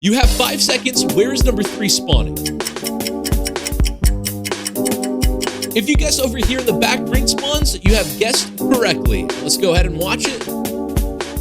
You have 5 seconds. Where is number 3 spawning? If you guess over here in the back green spawns, you have guessed correctly. Let's go ahead and watch it.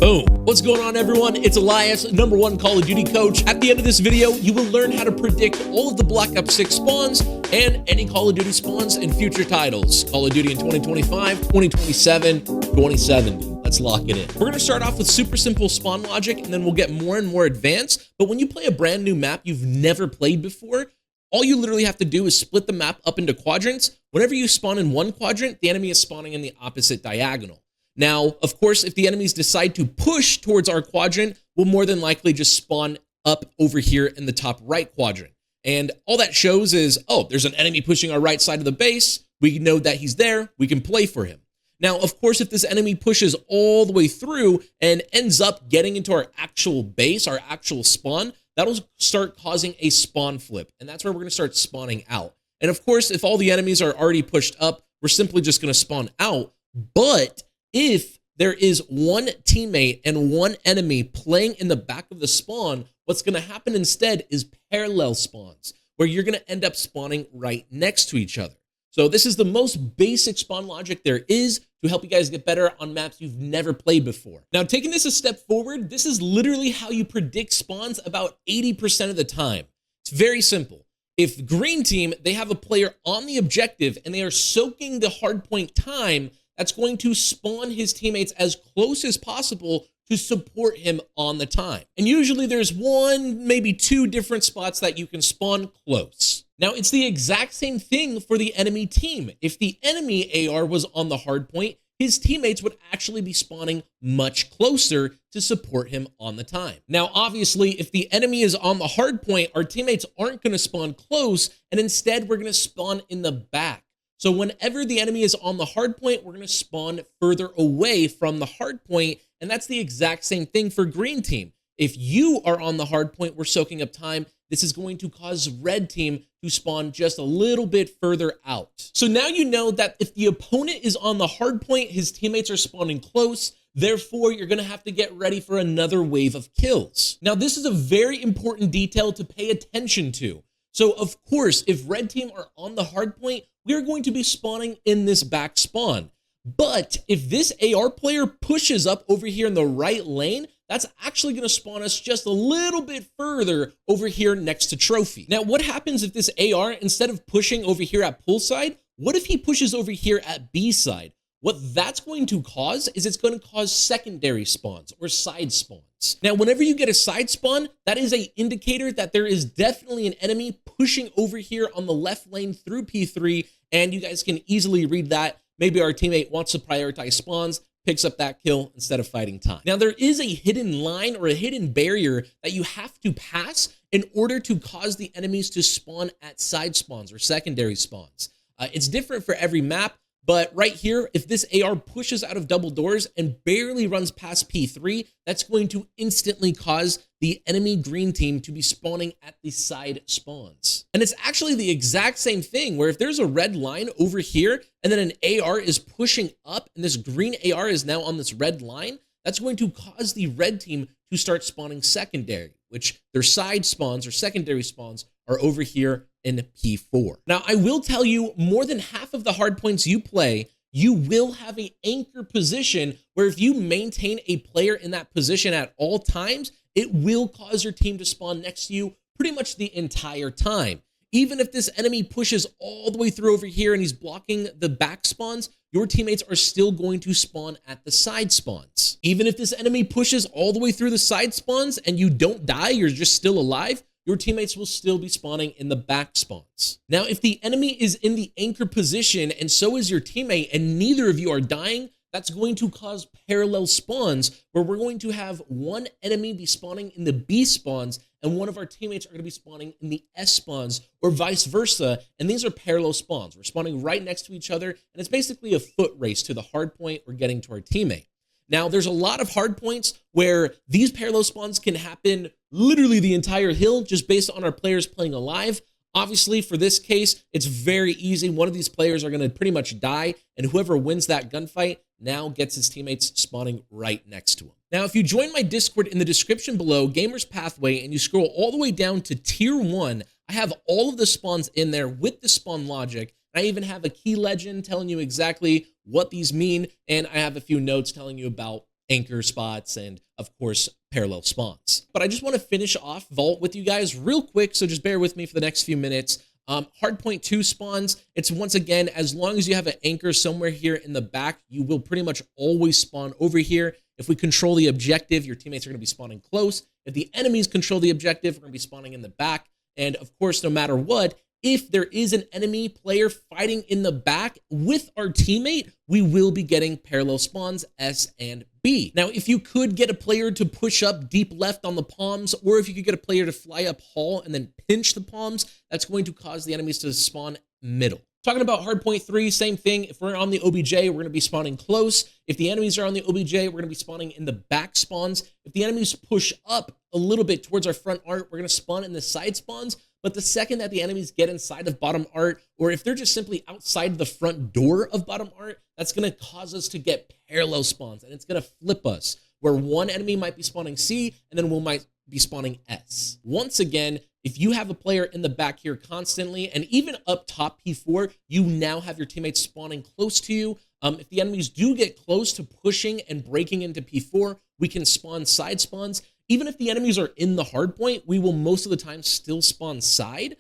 Boom. What's going on, everyone? It's Alyus, #1 Call of Duty coach. At the end of this video, you will learn how to predict all of the Black Ops 6 spawns and any Call of Duty spawns in future titles. Call of Duty in 2025, 2027, 2070. Let's lock it in. We're going to start off with super simple spawn logic, and then we'll get more and more advanced. But when you play a brand new map you've never played before, all you literally have to do is split the map up into quadrants. Whenever you spawn in one quadrant, the enemy is spawning in the opposite diagonal. Now, of course, if the enemies decide to push towards our quadrant, we'll more than likely just spawn up over here in the top right quadrant. And all that shows is, oh, there's an enemy pushing our right side of the base. We know that he's there. We can play for him. Now, of course, if this enemy pushes all the way through and ends up getting into our actual base, our actual spawn, that'll start causing a spawn flip. And that's where we're going to start spawning out. And of course, if all the enemies are already pushed up, we're simply just going to spawn out. But if there is one teammate and one enemy playing in the back of the spawn, what's going to happen instead is parallel spawns, where you're going to end up spawning right next to each other. So this is the most basic spawn logic there is to help you guys get better on maps you've never played before. Now, taking this a step forward, this is literally how you predict spawns about 80% of the time. It's very simple. If green team, they have a player on the objective and they are soaking the hardpoint time, that's going to spawn his teammates as close as possible to support him on the time. And usually there's one, maybe two different spots that you can spawn close. Now, it's the exact same thing for the enemy team. If the enemy AR was on the hard point, his teammates would actually be spawning much closer to support him on the time. Now, obviously, if the enemy is on the hard point, our teammates aren't going to spawn close, and instead we're going to spawn in the back. So whenever the enemy is on the hard point, we're going to spawn further away from the hard point, and that's the exact same thing for green team. If you are on the hard point, we're soaking up time. This is going to cause red team to spawn just a little bit further out. So now you know that if the opponent is on the hard point, his teammates are spawning close. Therefore, you're going to have to get ready for another wave of kills. Now, this is a very important detail to pay attention to. So, of course, if red team are on the hard point, we're going to be spawning in this back spawn. But if this AR player pushes up over here in the right lane, that's actually going to spawn us just a little bit further over here next to trophy. Now, what happens if this AR, instead of pushing over here at pool side, what if he pushes over here at B side? What that's going to cause is it's going to cause secondary spawns or side spawns. Now, whenever you get a side spawn, that is an indicator that there is definitely an enemy pushing over here on the left lane through P3, and you guys can easily read that. Maybe our teammate wants to prioritize spawns, picks up that kill instead of fighting time. Now, there is a hidden line or a hidden barrier that you have to pass in order to cause the enemies to spawn at side spawns or secondary spawns. It's different for every map. But right here, if this AR pushes out of double doors and barely runs past P3, that's going to instantly cause the enemy green team to be spawning at the side spawns. And it's actually the exact same thing where if there's a red line over here and then an AR is pushing up and this green AR is now on this red line, that's going to cause the red team to start spawning secondary, which their side spawns or secondary spawns are over here in P4. Now, I will tell you, more than half of the hard points you play, you will have an anchor position where if you maintain a player in that position at all times, it will cause your team to spawn next to you pretty much the entire time. Even if this enemy pushes all the way through over here and he's blocking the back spawns, your teammates are still going to spawn at the side spawns. Even if this enemy pushes all the way through the side spawns and you don't die, you're just still alive, your teammates will still be spawning in the back spawns. Now, if the enemy is in the anchor position and so is your teammate and neither of you are dying, that's going to cause parallel spawns where we're going to have one enemy be spawning in the B spawns and one of our teammates are going to be spawning in the S spawns or vice versa. And these are parallel spawns. We're spawning right next to each other, and it's basically a foot race to the hard point or getting to our teammate. Now, there's a lot of hard points where these parallel spawns can happen literally the entire hill just based on our players playing alive. Obviously, for this case, it's very easy. One of these players are going to pretty much die, and whoever wins that gunfight now gets his teammates spawning right next to him. Now, if you join my Discord in the description below, Gamers Pathway, and you scroll all the way down to tier 1, I have all of the spawns in there with the spawn logic. I even have a key legend telling you exactly what these mean, and I have a few notes telling you about anchor spots and, of course, parallel spawns. But I just want to finish off Vault with you guys real quick, so just bear with me for the next few minutes. Hardpoint 2 spawns, it's once again, as long as you have an anchor somewhere here in the back, you will pretty much always spawn over here. If we control the objective, your teammates are going to be spawning close. If the enemies control the objective, we're going to be spawning in the back. And of course, no matter what, if there is an enemy player fighting in the back with our teammate, we will be getting parallel spawns S and B. Now, if you could get a player to push up deep left on the palms, or if you could get a player to fly up hall and then pinch the palms, that's going to cause the enemies to spawn middle. Talking about hardpoint 3, same thing. If we're on the OBJ, we're going to be spawning close. If the enemies are on the OBJ, we're going to be spawning in the back spawns. If the enemies push up a little bit towards our front art, we're going to spawn in the side spawns. But the second that the enemies get inside of bottom art, or if they're just simply outside the front door of bottom art, that's going to cause us to get parallel spawns, and it's going to flip us, where one enemy might be spawning C, and then one might be spawning S. Once again, if you have a player in the back here constantly, and even up top P4, you now have your teammates spawning close to you. If the enemies do get close to pushing and breaking into P4, we can spawn side spawns. Even if the enemies are in the hardpoint, we will most of the time still spawn side.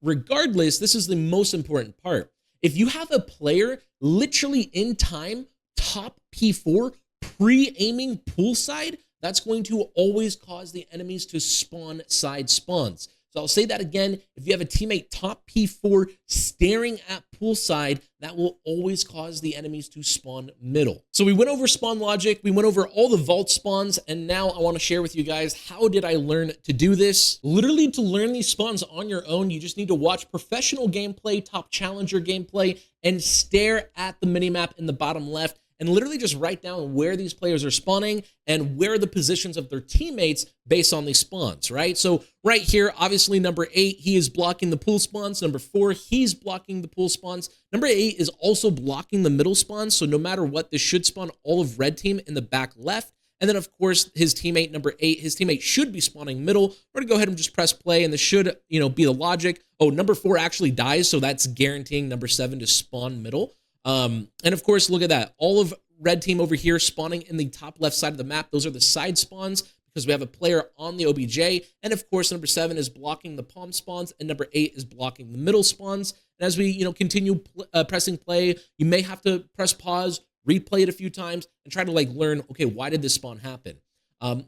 Regardless, this is the most important part. If you have a player literally in time, top P4, pre-aiming poolside, that's going to always cause the enemies to spawn side spawns. So I'll say that again. If you have a teammate top P4 staring at poolside, that will always cause the enemies to spawn middle. So we went over spawn logic, we went over all the vault spawns, and now I want to share with you guys, how did I learn to do this? Literally, to learn these spawns on your own, you just need to watch professional gameplay, top challenger gameplay, and stare at the minimap in the bottom left, and literally just write down where these players are spawning and where the positions of their teammates based on these spawns, right? So right here, obviously number 8, he is blocking the pool spawns. Number 4, he's blocking the pool spawns. Number 8 is also blocking the middle spawns. So no matter what, this should spawn all of red team in the back left. And then of course, his teammate, number 8, his teammate should be spawning middle. We're gonna go ahead and just press play, and this should, be the logic. Oh, number 4 actually dies, so that's guaranteeing number 7 to spawn middle. And of course, look at that. All of red team over here spawning in the top left side of the map. Those are the side spawns because we have a player on the OBJ. And of course, number 7 is blocking the palm spawns, and number 8 is blocking the middle spawns. And as we, continue pressing play, you may have to press pause, replay it a few times, and try to learn, okay, why did this spawn happen?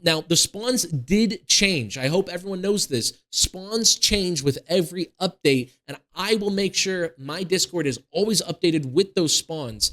Now, the spawns did change. I hope everyone knows this. Spawns change with every update, and I will make sure my Discord is always updated with those spawns.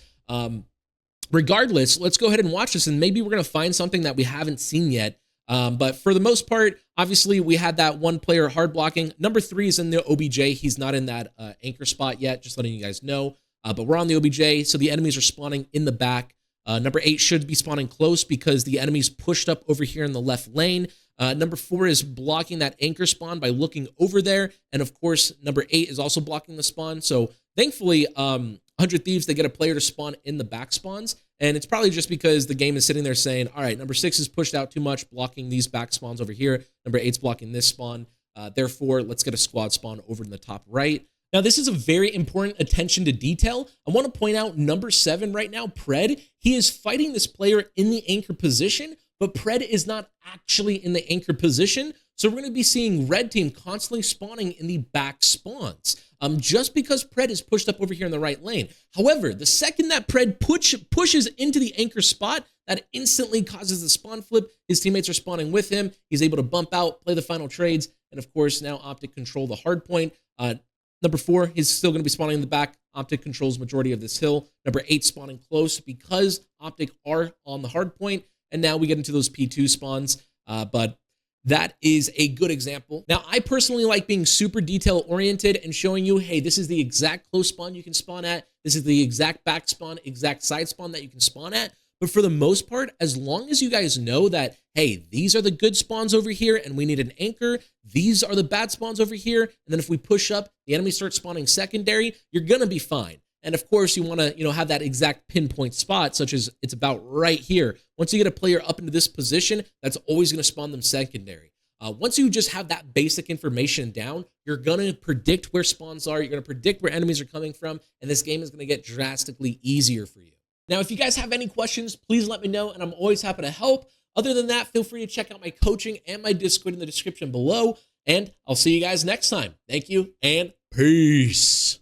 Regardless, let's go ahead and watch this, and maybe we're going to find something that we haven't seen yet. But for the most part, obviously, we had that one player hard blocking. Number 3 is in the OBJ. He's not in that anchor spot yet, just letting you guys know. But we're on the OBJ, so the enemies are spawning in the back. Number 8 should be spawning close because the enemy's pushed up over here in the left lane. Number 4 is blocking that anchor spawn by looking over there. And of course, number 8 is also blocking the spawn. So thankfully, 100 Thieves, they get a player to spawn in the back spawns. And it's probably just because the game is sitting there saying, all right, number 6 is pushed out too much, blocking these back spawns over here. Number 8's blocking this spawn. Therefore, let's get a squad spawn over in the top right. Now, this is a very important attention to detail. I want to point out number 7 right now, Pred. He is fighting this player in the anchor position, but Pred is not actually in the anchor position. So we're going to be seeing red team constantly spawning in the back spawns, just because Pred is pushed up over here in the right lane. However, the second that Pred pushes into the anchor spot, that instantly causes the spawn flip. His teammates are spawning with him. He's able to bump out, play the final trades, and of course, now Optic control the hard point. Number 4, he's still going to be spawning in the back. Optic controls majority of this hill. Number 8 spawning close because Optic are on the hard point. And now we get into those P2 spawns. But that is a good example. Now, I personally like being super detail oriented and showing you, hey, this is the exact close spawn you can spawn at. This is the exact back spawn, exact side spawn that you can spawn at. But for the most part, as long as you guys know that, hey, these are the good spawns over here and we need an anchor, these are the bad spawns over here, and then if we push up, the enemy starts spawning secondary, you're gonna be fine. And of course, you want to, have that exact pinpoint spot, such as it's about right here. Once you get a player up into this position, that's always going to spawn them secondary. Once you just have that basic information down, you're going to predict where spawns are. You're going to predict where enemies are coming from. And this game is going to get drastically easier for you. Now, if you guys have any questions, please let me know. And I'm always happy to help. Other than that, feel free to check out my coaching and my Discord in the description below. And I'll see you guys next time. Thank you and peace.